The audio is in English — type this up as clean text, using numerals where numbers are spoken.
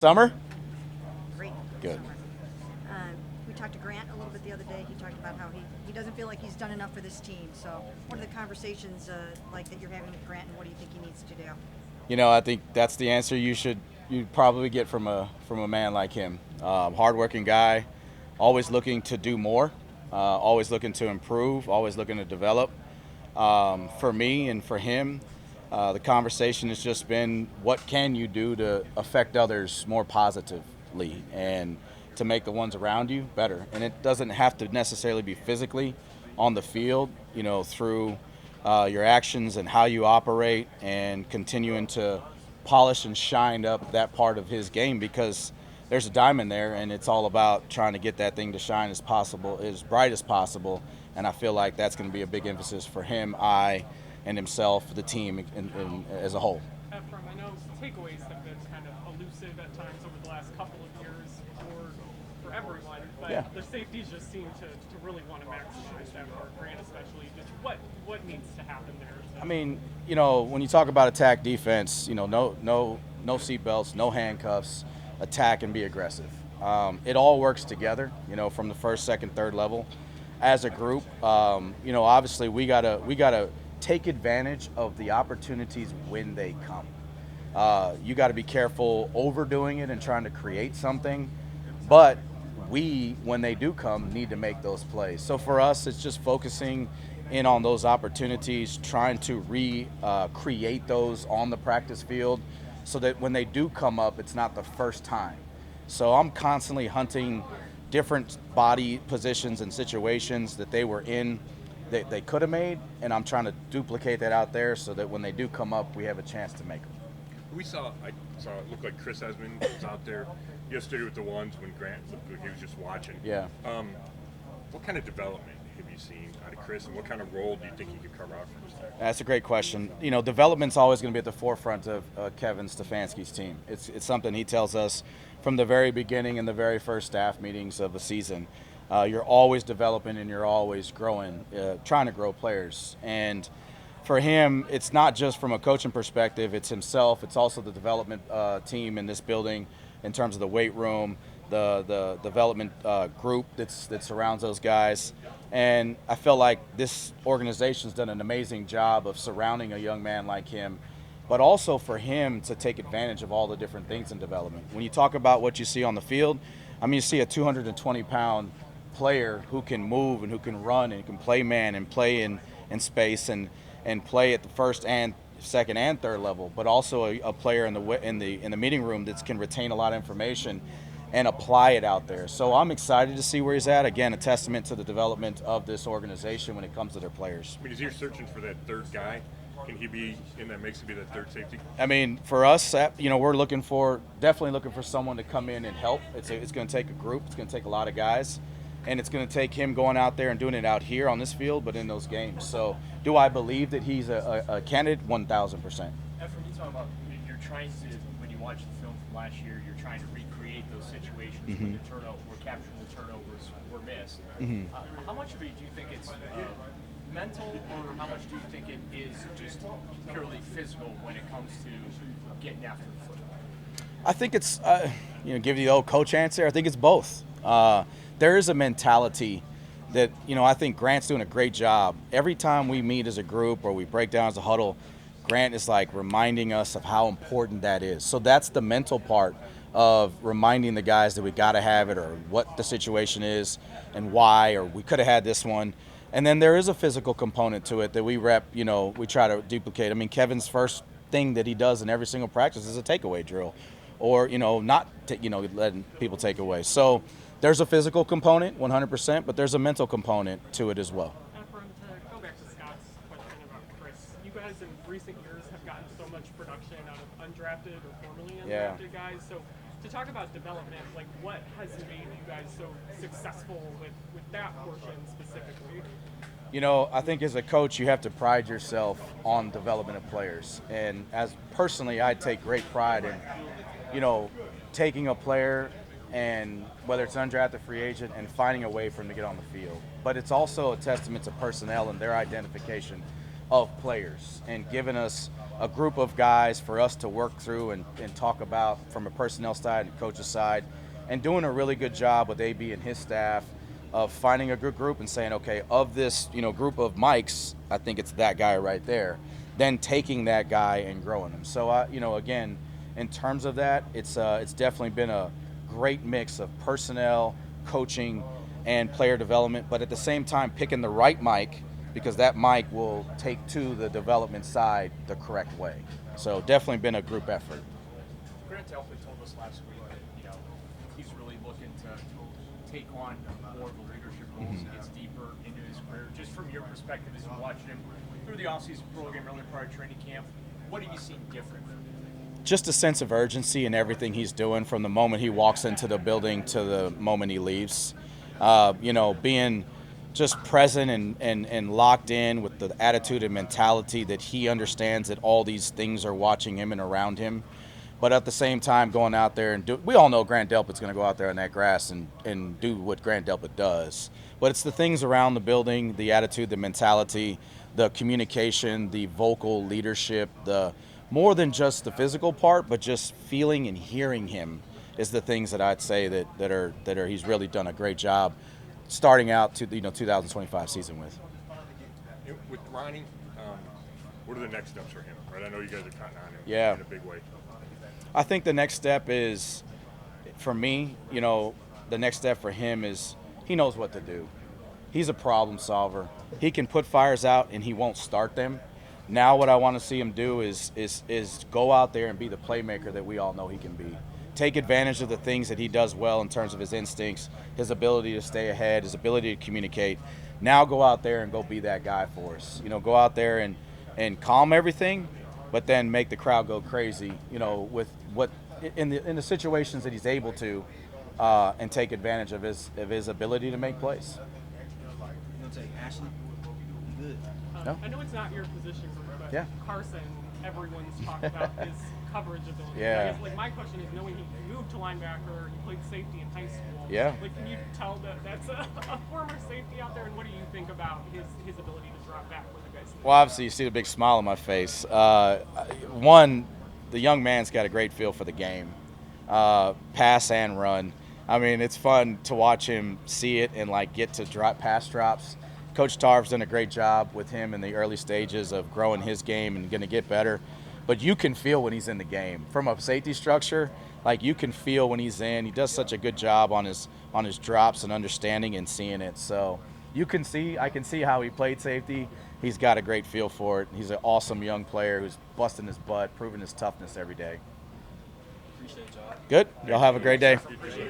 Summer? Great. Good. Summer. We talked to Grant a little bit the other day. He talked about how he doesn't feel like he's done enough for this team. So what are the conversations like that you're having with Grant, and what do you think he needs to do? I think that's the answer you'd probably get from a man like him. Hardworking guy, always looking to do more, always looking to improve, always looking to develop. For me and for him, the conversation has just been, what can you do to affect others more positively and to make the ones around you better? And it doesn't have to necessarily be physically on the field, through your actions and how you operate, and continuing to polish and shine up that part of his game, because there's a diamond there, and it's all about trying to get that thing to shine as possible, as bright as possible. And I feel like that's going to be a big emphasis for him, and himself, the team as a whole. Ephraim, I know takeaways have been kind of elusive at times over the last couple of years for everyone, but Yeah. the safeties just seem to really want to maximize that for Grant especially. Just what needs to happen there? I mean, when you talk about attack defense, no seatbelts, no handcuffs, attack and be aggressive. It all works together, from the first, second, third level as a group. Obviously we gotta take advantage of the opportunities when they come. You got to be careful overdoing it and trying to create something, but when they do come, need to make those plays. So for us, it's just focusing in on those opportunities, trying to create those on the practice field, so that when they do come up, it's not the first time. So I'm constantly hunting different body positions and situations that they were in that they could have made, and I'm trying to duplicate that out there so that when they do come up, we have a chance to make them. I saw it looked like Chris Esmond was out there yesterday with the ones when Grant looked like he was just watching. Yeah. What kind of development have you seen out of Chris, and what kind of role do you think he could carve out for himself? That's a great question. Development's always going to be at the forefront of Kevin Stefanski's team. It's something he tells us from the very beginning in the very first staff meetings of the season. You're always developing and you're always growing, trying to grow players. And for him, it's not just from a coaching perspective, it's himself. It's also the development team in this building in terms of the weight room, the development group that surrounds those guys. And I feel like this organization's done an amazing job of surrounding a young man like him, but also for him to take advantage of all the different things in development. When you talk about what you see on the field, you see a 220-pound player who can move and who can run and can play man and play in space and play at the first and second and third level, but also a player in the meeting room that can retain a lot of information and apply it out there. So I'm excited to see where he's at. Again, a testament to the development of this organization when it comes to their players. Is he searching for that third guy? Can he be in that mix to be that third safety? For us, we're definitely looking for someone to come in and help. It's going to take a group. It's going to take a lot of guys. And it's going to take him going out there and doing it out here on this field, but in those games. So do I believe that he's a candidate? 1,000%. Ephraim, you talk about you're trying to, when you watch the film from last year, you're trying to recreate those situations where capturing the turnovers were missed. How much of it do you think it's mental, or how much do you think it is just purely physical when it comes to getting after the football? I think it's, give you the old coach answer, I think it's both. There is a mentality that, I think Grant's doing a great job. Every time we meet as a group or we break down as a huddle, Grant is like reminding us of how important that is. So that's the mental part of reminding the guys that we got to have it, or what the situation is and why, or we could have had this one. And then there is a physical component to it that we we try to duplicate. Kevin's first thing that he does in every single practice is a takeaway drill, or, letting people take away. So there's a physical component, 100%, but there's a mental component to it as well. Ephraim, to go back to Scott's question about Chris, you guys in recent years have gotten so much production out of undrafted or formerly undrafted guys. So to talk about development, what has made you guys so successful with that portion specifically? I think as a coach, you have to pride yourself on development of players. And as personally, I take great pride in, taking a player, and whether it's undrafted free agent, and finding a way for him to get on the field. But it's also a testament to personnel and their identification of players and giving us a group of guys for us to work through and talk about from a personnel side and coach's side, and doing a really good job with AB and his staff of finding a good group and saying, okay, of this group of Mikes, I think it's that guy right there. Then taking that guy and growing him. So again, in terms of that, it's definitely been a great mix of personnel, coaching, and player development. But at the same time, picking the right Mike, because that Mike will take to the development side the correct way. So definitely been a group effort. Grant Delpit told us last week that he's really looking to take on more of the leadership roles as he gets deeper into his career. Just from your perspective, as you're watching him through the offseason program, early part of training camp, what have you seen different? Just a sense of urgency in everything he's doing from the moment he walks into the building to the moment he leaves. Being just present and locked in with the attitude and mentality that he understands that all these things are watching him and around him. But at the same time, going out there and we all know Grant Delpit's going to go out there on that grass and do what Grant Delpit does. But it's the things around the building, the attitude, the mentality, the communication, the vocal leadership, the more than just the physical part, but just feeling and hearing him is the things that I'd say that are he's really done a great job starting out to 2025 season with. With Ronnie, what are the next steps for him? Right, I know you guys are counting on him in a big way. I think the next step is, for me, the next step for him is he knows what to do. He's a problem solver. He can put fires out and he won't start them. Now what I want to see him do is go out there and be the playmaker that we all know he can be. Take advantage of the things that he does well in terms of his instincts, his ability to stay ahead, his ability to communicate. Now go out there and go be that guy for us. Go out there and calm everything, but then make the crowd go crazy, with what in the situations that he's able to, and take advantage of his ability to make plays. Ashley, good. No? I know it's not your position group, but Yeah. Carson, everyone's talked about his coverage ability. Yeah. I guess, my question is, knowing he moved to linebacker, he played safety in high school. Yeah. Can you tell that that's a former safety out there, and what do you think about his ability to drop back when the guys? Well, obviously you see the big smile on my face. One, the young man's got a great feel for the game, pass and run. I mean, it's fun to watch him see it and get to drop pass drops. Coach Tarv's done a great job with him in the early stages of growing his game and going to get better. But you can feel when he's in the game. From a safety structure, you can feel when he's in. He does such a good job on his drops and understanding and seeing it. So I can see how he played safety. He's got a great feel for it. He's an awesome young player who's busting his butt, proving his toughness every day. Appreciate y'all. Good. Y'all have a great day. Appreciate it.